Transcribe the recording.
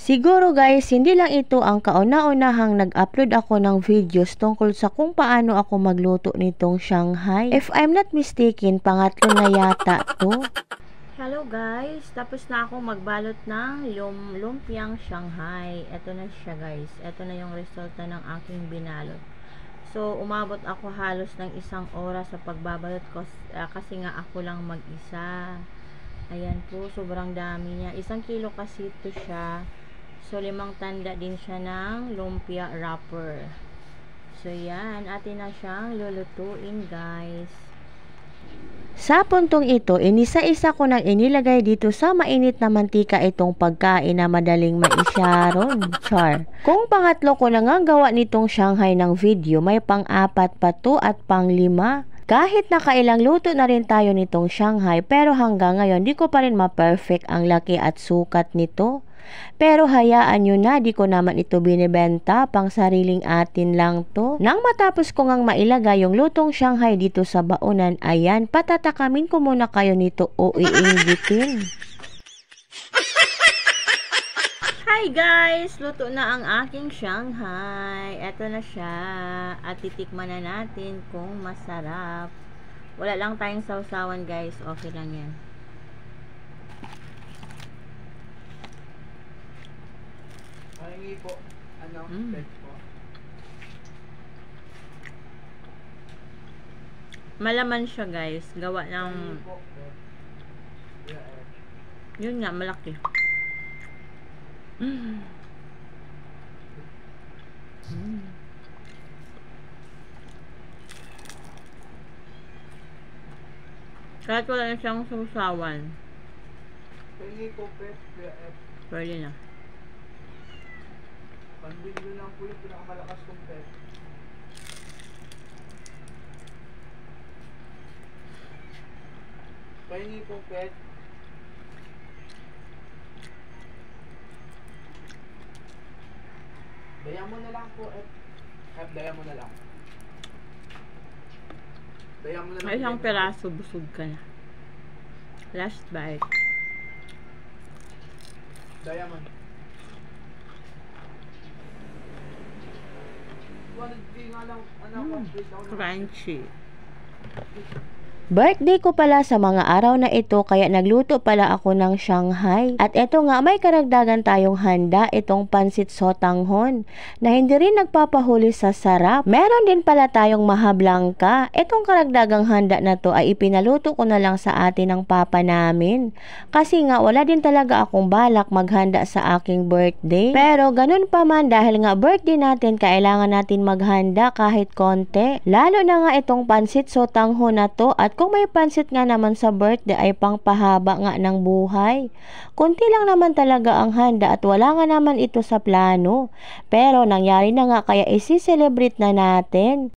Siguro guys, hindi lang ito ang kauna-unahang nag-upload ako ng videos tungkol sa kung paano ako magluto nitong Shanghai. If I'm not mistaken, pangatlo na yata to. Hello guys, tapos na ako magbalot ng lumpiang Shanghai. Ito na siya guys. Ito na yung resulta ng aking binalot. So, umabot ako halos ng 1 oras sa pagbabalot ko kasi nga ako lang mag-isa. Ayan po, sobrang dami niya. 1 kilo kasi ito siya. So, 5 tanda din siya ng lumpia wrapper. So, yan. Atin na siyang lulutuin, guys. Sa puntong ito, inisa-isa ko nang inilagay dito sa mainit na mantika itong pagkain na madaling maisyaron. Char. Kung pangatlo ko na nga gawa nitong Shanghai ng video, may pang-4 pa to at pang-5. Kahit nakailang luto na rin tayo nitong Shanghai, pero hanggang ngayon di ko pa rin ma-perfect ang laki at sukat nito. Pero hayaan nyo na, di ko naman ito binibenta, pang sariling atin lang to. Nang matapos ko ngang mailagay yung lutong Shanghai dito sa baonan, ayan, patatakamin ko muna kayo nito o iinggitin. Hi guys! Luto na ang aking Shanghai. Eto na siya. At titikman na natin kung masarap. Wala lang tayong sausawan guys. Okay lang yan. Pahingi po. Ano? Pet po. Malaman siya guys. Gawa ng... Yun nga, malaki. Kahit wala na siyang sausawan. Pahingi po, pet. Pwede na. Pandilo lang po yung pinakamalakas kong pet. Pahingi po, pet. Daya mo na lang po, daya mo na lang. Daya mo na lang. Ay, isang peraso, busog ka na. Last bite. Daya mo. 100 nga lang, Crunchy. Birthday ko pala sa mga araw na ito kaya nagluto pala ako ng Shanghai. At eto nga may karagdagan tayong handa itong pansit sotanghon na hindi rin nagpapahuli sa sarap. Meron din pala tayong mahablangka. Itong karagdagang handa na to ay ipinaluto ko na lang sa atin ng papa namin. Kasi nga wala din talaga akong balak maghanda sa aking birthday. Pero ganun pa man dahil nga birthday natin kailangan natin maghanda kahit konti. Lalo na nga itong pansit sotanghon na to at kung may pansit nga naman sa birthday ay pangpahaba nga ng buhay. Kunti lang naman talaga ang handa at wala nga naman ito sa plano. Pero nangyari na nga kaya isi-celebrate na natin.